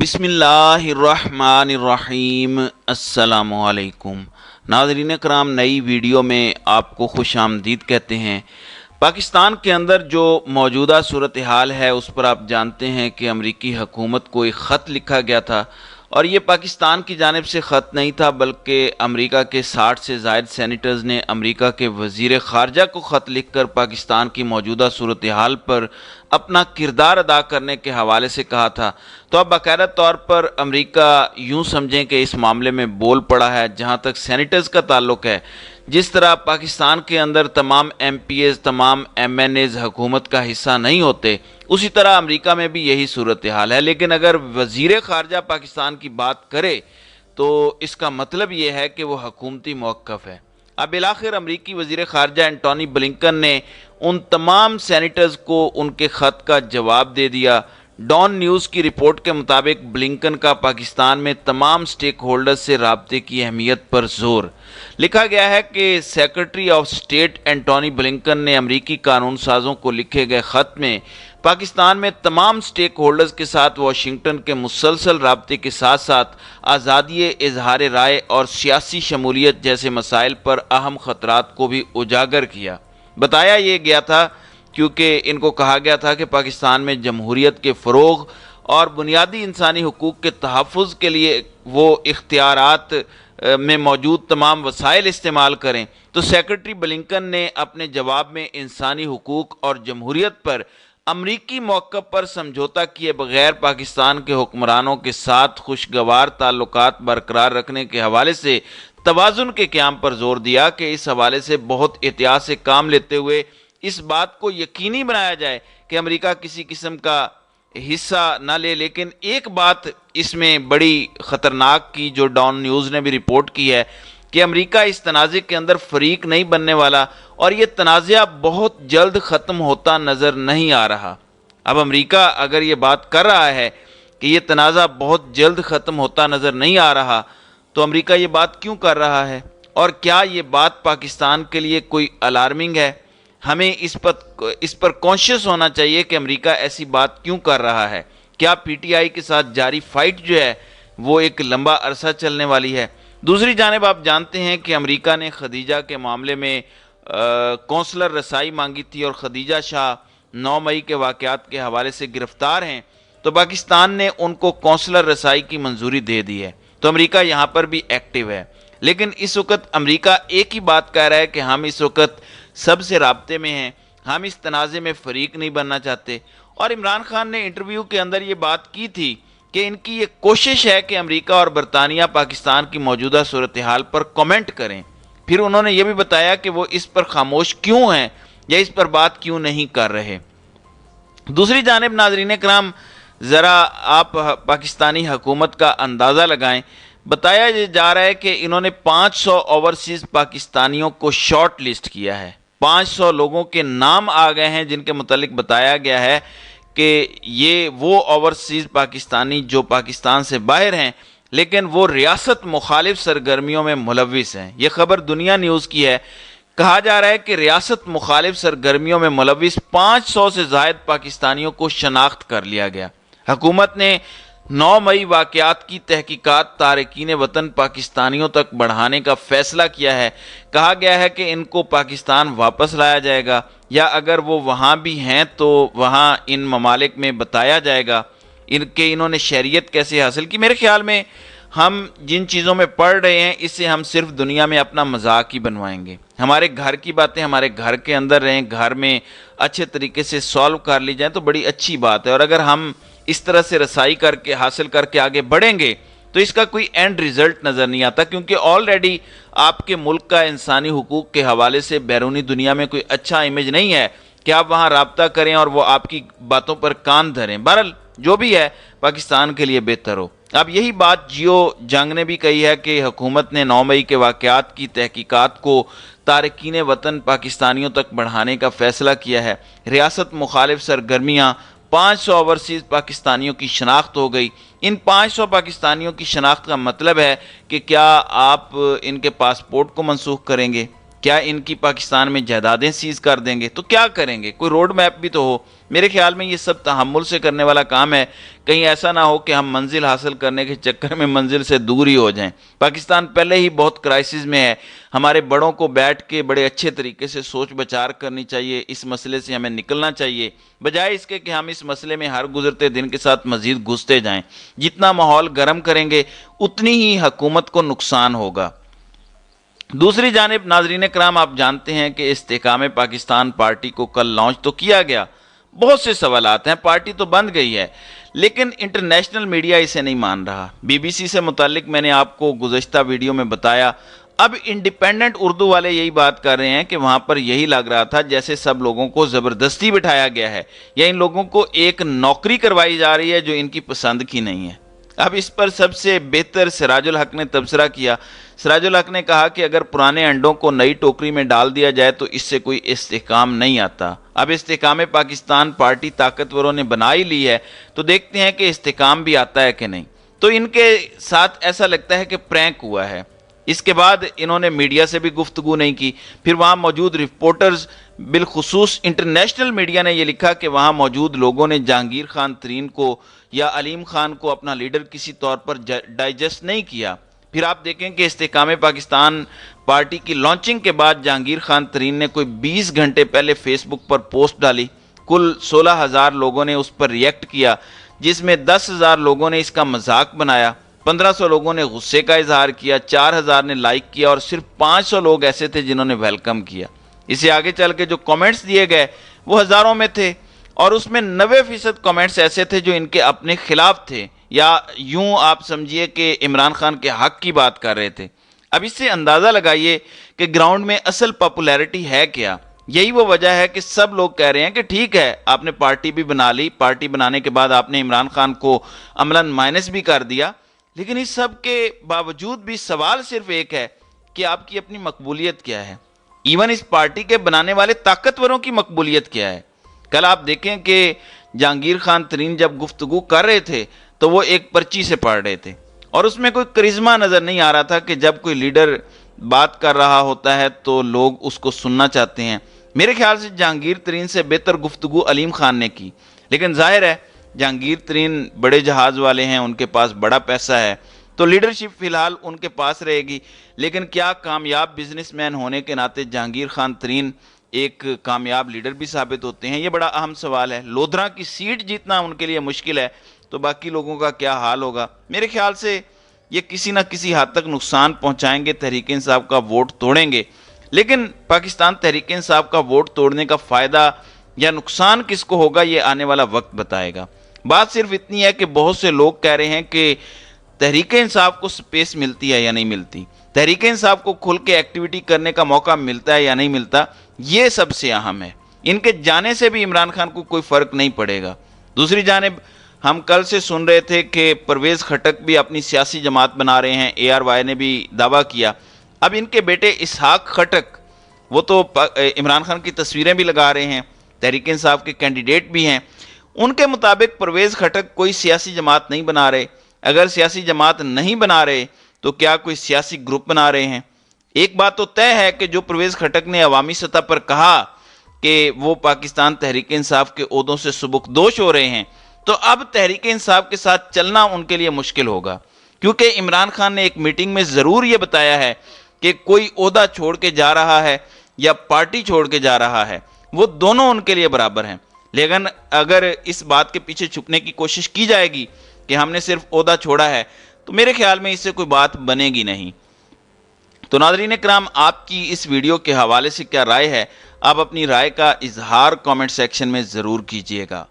بسم اللہ الرحمن الرحیم۔ السلام علیکم ناظرین کرام، نئی ویڈیو میں آپ کو خوش آمدید کہتے ہیں۔ پاکستان کے اندر جو موجودہ صورتحال ہے اس پر آپ جانتے ہیں کہ امریکی حکومت کو ایک خط لکھا گیا تھا، اور یہ پاکستان کی جانب سے خط نہیں تھا بلکہ امریکہ کے 60 سے زائد سینیٹرز نے امریکہ کے وزیر خارجہ کو خط لکھ کر پاکستان کی موجودہ صورتحال پر اپنا کردار ادا کرنے کے حوالے سے کہا تھا۔ تو اب باقاعدہ طور پر امریکہ یوں سمجھیں کہ اس معاملے میں بول پڑا ہے۔ جہاں تک سینیٹرز کا تعلق ہے، جس طرح پاکستان کے اندر تمام ایم پی ایز، تمام ایم این ایز حکومت کا حصہ نہیں ہوتے، اسی طرح امریکہ میں بھی یہی صورتحال ہے۔ لیکن اگر وزیر خارجہ پاکستان کی بات کرے تو اس کا مطلب یہ ہے کہ وہ حکومتی موقف ہے۔ اب بالآخر امریکی وزیر خارجہ اینٹونی بلنکن نے ان تمام سینیٹرز کو ان کے خط کا جواب دے دیا۔ ڈان نیوز کی رپورٹ کے مطابق بلنکن کا پاکستان میں تمام سٹیک ہولڈرز سے رابطے کی اہمیت پر زور۔ لکھا گیا ہے کہ secretary of state Antony Blinken نے امریکی قانون سازوں کو لکھے گئے خط میں پاکستان میں تمام سٹیک ہولڈرز کے ساتھ واشنگٹن کے مسلسل رابطے کے ساتھ ساتھ آزادی اظہار رائے اور سیاسی شمولیت جیسے مسائل پر اہم خطرات کو بھی اجاگر کیا۔ بتایا یہ گیا تھا کیونکہ ان کو کہا گیا تھا کہ پاکستان میں جمہوریت کے فروغ اور بنیادی انسانی حقوق کے تحفظ کے لیے وہ اختیارات میں موجود تمام وسائل استعمال کریں۔ تو سیکرٹری بلنکن نے اپنے جواب میں انسانی حقوق اور جمہوریت پر امریکی موقف پر سمجھوتا کیے بغیر پاکستان کے حکمرانوں کے ساتھ خوشگوار تعلقات برقرار رکھنے کے حوالے سے توازن کے قیام پر زور دیا کہ اس حوالے سے بہت احتیاط سے کام لیتے ہوئے اس بات کو یقینی بنایا جائے کہ امریکہ کسی قسم کا حصہ نہ لے۔ لیکن ایک بات اس میں بڑی خطرناک کی جو ڈان نیوز نے بھی رپورٹ کی ہے کہ امریکہ اس تنازع کے اندر فریق نہیں بننے والا، اور یہ تنازع بہت جلد ختم ہوتا نظر نہیں آ رہا۔ اب امریکہ اگر یہ بات کر رہا ہے کہ یہ تنازع بہت جلد ختم ہوتا نظر نہیں آ رہا، تو امریکہ یہ بات کیوں کر رہا ہے؟ اور کیا یہ بات پاکستان کے لیے کوئی الارمنگ ہے؟ ہمیں اس پر کانشیس ہونا چاہیے کہ امریکہ ایسی بات کیوں کر رہا ہے۔ کیا پی ٹی آئی کے ساتھ جاری فائٹ جو ہے وہ ایک لمبا عرصہ چلنے والی ہے؟ دوسری جانب آپ جانتے ہیں کہ امریکہ نے خدیجہ کے معاملے میں کونسلر رسائی مانگی تھی، اور خدیجہ شاہ 9 مئی کے واقعات کے حوالے سے گرفتار ہیں، تو پاکستان نے ان کو کونسلر رسائی کی منظوری دے دی ہے۔ تو امریکہ یہاں پر بھی ایکٹیو ہے۔ لیکن اس وقت امریکہ ایک ہی بات کہہ رہا ہے کہ ہم اس وقت سب سے رابطے میں ہیں، ہم اس تنازع میں فریق نہیں بننا چاہتے۔ اور عمران خان نے انٹرویو کے اندر یہ بات کی تھی کہ ان کی یہ کوشش ہے کہ امریکہ اور برطانیہ پاکستان کی موجودہ صورتحال پر کمنٹ کریں۔ پھر انہوں نے یہ بھی بتایا کہ وہ اس پر خاموش کیوں ہیں یا اس پر بات کیوں نہیں کر رہے۔ دوسری جانب ناظرین کرام، ذرا آپ پاکستانی حکومت کا اندازہ لگائیں۔ بتایا جا رہا ہے کہ انہوں نے 500 اوورسیز پاکستانیوں کو شارٹ لسٹ کیا ہے۔ 500 لوگوں کے نام آ گئے ہیں جن کے متعلق بتایا گیا ہے کہ یہ وہ اوورسیز پاکستانی جو پاکستان سے باہر ہیں لیکن وہ ریاست مخالف سرگرمیوں میں ملوث ہیں۔ یہ خبر دنیا نیوز کی ہے۔ کہا جا رہا ہے کہ ریاست مخالف سرگرمیوں میں ملوث 500 سے زائد پاکستانیوں کو شناخت کر لیا گیا۔ حکومت نے 9 مئی واقعات کی تحقیقات تارکین وطن پاکستانیوں تک بڑھانے کا فیصلہ کیا ہے۔ کہا گیا ہے کہ ان کو پاکستان واپس لایا جائے گا، یا اگر وہ وہاں بھی ہیں تو وہاں ان ممالک میں بتایا جائے گا انہوں نے شہریت کیسے حاصل کی۔ میرے خیال میں ہم جن چیزوں میں پڑھ رہے ہیں اس سے ہم صرف دنیا میں اپنا مذاق ہی بنوائیں گے۔ ہمارے گھر کی باتیں ہمارے گھر کے اندر رہیں، گھر میں اچھے طریقے سے سالو کر لی جائیں تو بڑی اچھی بات ہے۔ اور اگر ہم اس طرح سے رسائی کر کے حاصل کر کے آگے بڑھیں گے تو اس کا کوئی اینڈ ریزلٹ نظر نہیں آتا، کیونکہ آلریڈی آپ کے ملک کا انسانی حقوق کے حوالے سے بیرونی دنیا میں کوئی اچھا امیج نہیں ہے کہ آپ وہاں رابطہ کریں اور وہ آپ کی باتوں پر کان دھریں۔ بہرحال جو بھی ہے پاکستان کے لیے بہتر ہو۔ اب یہی بات جیو جنگ نے بھی کہی ہے کہ حکومت نے 9 مئی کے واقعات کی تحقیقات کو تارکین وطن پاکستانیوں تک بڑھانے کا فیصلہ کیا ہے۔ ریاست مخالف سرگرمیاں 500 اوورسیز پاکستانیوں کی شناخت ہو گئی۔ ان 500 پاکستانیوں کی شناخت کا مطلب ہے کہ کیا آپ ان کے پاسپورٹ کو منسوخ کریں گے؟ کیا ان کی پاکستان میں جائیدادیں سیز کر دیں گے؟ تو کیا کریں گے؟ کوئی روڈ میپ بھی تو ہو۔ میرے خیال میں یہ سب تحمل سے کرنے والا کام ہے، کہیں ایسا نہ ہو کہ ہم منزل حاصل کرنے کے چکر میں منزل سے دور ہی ہو جائیں۔ پاکستان پہلے ہی بہت کرائسس میں ہے، ہمارے بڑوں کو بیٹھ کے بڑے اچھے طریقے سے سوچ بچار کرنی چاہیے، اس مسئلے سے ہمیں نکلنا چاہیے، بجائے اس کے کہ ہم اس مسئلے میں ہر گزرتے دن کے ساتھ مزید گھستے جائیں۔ جتنا ماحول گرم کریں گے اتنی ہی حکومت کو نقصان ہوگا۔ دوسری جانب ناظرین کرام، آپ جانتے ہیں کہ استحکام پاکستان پارٹی کو کل لانچ تو کیا گیا، بہت سے سوالات ہیں، پارٹی تو بند گئی ہے، لیکن انٹرنیشنل میڈیا اسے نہیں مان رہا۔ بی بی سی سے متعلق میں نے آپ کو گزشتہ ویڈیو میں بتایا، اب انڈیپینڈنٹ اردو والے یہی بات کر رہے ہیں کہ وہاں پر یہی لگ رہا تھا جیسے سب لوگوں کو زبردستی بٹھایا گیا ہے، یا ان لوگوں کو ایک نوکری کروائی جا رہی ہے جو ان کی پسند کی نہیں ہے۔ اب اس پر سب سے بہتر سراج الحق نے تبصرہ کیا۔ سراج الحق نے کہا کہ اگر پرانے انڈوں کو نئی ٹوکری میں ڈال دیا جائے تو اس سے کوئی استحکام نہیں آتا۔ اب استحکام پاکستان پارٹی طاقتوروں نے بنا ہی لی ہے، تو دیکھتے ہیں کہ استحکام بھی آتا ہے کہ نہیں۔ تو ان کے ساتھ ایسا لگتا ہے کہ پرینک ہوا ہے۔ اس کے بعد انہوں نے میڈیا سے بھی گفتگو نہیں کی، پھر وہاں موجود رپورٹرز، بالخصوص انٹرنیشنل میڈیا نے یہ لکھا کہ وہاں موجود لوگوں نے جہانگیر خان ترین کو یا علیم خان کو اپنا لیڈر کسی طور پر ڈائجسٹ نہیں کیا۔ پھر آپ دیکھیں کہ استحکام پاکستان پارٹی کی لانچنگ کے بعد جہانگیر خان ترین نے کوئی 20 گھنٹے پہلے فیس بک پر پوسٹ ڈالی، کل 16,000 لوگوں نے اس پر ریئیکٹ کیا، جس میں 10,000 لوگوں نے اس کا مذاق بنایا، 1,500 لوگوں نے غصے کا اظہار کیا، 4,000 نے لائک کیا اور صرف 500 لوگ ایسے تھے جنہوں نے ویلکم کیا۔ اسے آگے چل کے جو کامنٹس دیے گئے وہ ہزاروں میں تھے، اور اس میں 90% کامنٹس ایسے تھے جو ان کے اپنے خلاف تھے، یا یوں آپ سمجھیے کہ عمران خان کے حق کی بات کر رہے تھے۔ اب اس سے اندازہ لگائیے کہ گراؤنڈ میں اصل پاپولیرٹی ہے کیا۔ یہی وہ وجہ ہے کہ سب لوگ کہہ رہے ہیں کہ ٹھیک ہے، آپ نے پارٹی بھی بنا لی، پارٹی بنانے کے بعد آپ نے عمران خان کو عملاً مائنس بھی کر دیا، لیکن اس سب کے باوجود بھی سوال صرف ایک ہے کہ آپ کی اپنی مقبولیت کیا ہے؟ ایون اس پارٹی کے بنانے والے طاقتوروں کی مقبولیت کیا ہے؟ کل آپ دیکھیں کہ جہانگیر خان ترین جب گفتگو کر رہے تھے تو وہ ایک پرچی سے پڑھ رہے تھے، اور اس میں کوئی کرزما نظر نہیں آ رہا تھا کہ جب کوئی لیڈر بات کر رہا ہوتا ہے تو لوگ اس کو سننا چاہتے ہیں۔ میرے خیال سے جہانگیر ترین سے بہتر گفتگو علیم خان نے کی، لیکن ظاہر ہے جہانگیر ترین بڑے جہاز والے ہیں، ان کے پاس بڑا پیسہ ہے، تو لیڈرشپ فی الحال ان کے پاس رہے گی، لیکن کیا کامیاب بزنس مین ہونے کے ناطے جہانگیر خان ترین ایک کامیاب لیڈر بھی ثابت ہوتے ہیں؟ یہ بڑا اہم سوال ہے۔ لودھرا کی سیٹ جیتنا ان کے لیے مشکل ہے، تو باقی لوگوں کا کیا حال ہوگا؟ میرے خیال سے یہ کسی نہ کسی حد تک نقصان پہنچائیں گے، تحریک انصاف کا ووٹ توڑیں گے، لیکن پاکستان تحریک انصاف کا ووٹ توڑنے کا فائدہ یا نقصان کس کو ہوگا یہ آنے والا وقت بتائے گا۔ بات صرف اتنی ہے کہ بہت سے لوگ کہہ رہے ہیں کہ تحریک انصاف کو سپیس ملتی ہے یا نہیں ملتی، تحریک انصاف کو کھل کے ایکٹیویٹی کرنے کا موقع ملتا ہے یا نہیں ملتا، یہ سب سے اہم ہے۔ ان کے جانے سے بھی عمران خان کو کوئی فرق نہیں پڑے گا۔ دوسری جانب ہم کل سے سن رہے تھے کہ پرویز خٹک بھی اپنی سیاسی جماعت بنا رہے ہیں، اے آر وائی نے بھی دعویٰ کیا۔ اب ان کے بیٹے اسحاق خٹک، وہ تو عمران خان کی تصویریں بھی لگا رہے ہیں، تحریک انصاف کے کینڈیڈیٹ بھی ہیں، ان کے مطابق پرویز خٹک کوئی سیاسی جماعت نہیں بنا رہے۔ اگر سیاسی جماعت نہیں بنا رہے تو کیا کوئی سیاسی گروپ بنا رہے ہیں؟ ایک بات تو طے ہے کہ جو پرویز خٹک نے عوامی سطح پر کہا کہ وہ پاکستان تحریک انصاف کے عہدوں سے سبکدوش ہو رہے ہیں، تو اب تحریک انصاف کے ساتھ چلنا ان کے لیے مشکل ہوگا، کیونکہ عمران خان نے ایک میٹنگ میں ضرور یہ بتایا ہے کہ کوئی عہدہ چھوڑ کے جا رہا ہے یا پارٹی چھوڑ کے جا رہا ہے، وہ دونوں ان کے لیے برابر ہیں۔ لیکن اگر اس بات کے پیچھے چھپنے کی کوشش کی جائے گی کہ ہم نے صرف عہدہ چھوڑا ہے، تو میرے خیال میں اس سے کوئی بات بنے گی نہیں۔ تو ناظرین کرام، آپ کی اس ویڈیو کے حوالے سے کیا رائے ہے؟ آپ اپنی رائے کا اظہار کامنٹ سیکشن میں ضرور کیجئے گا۔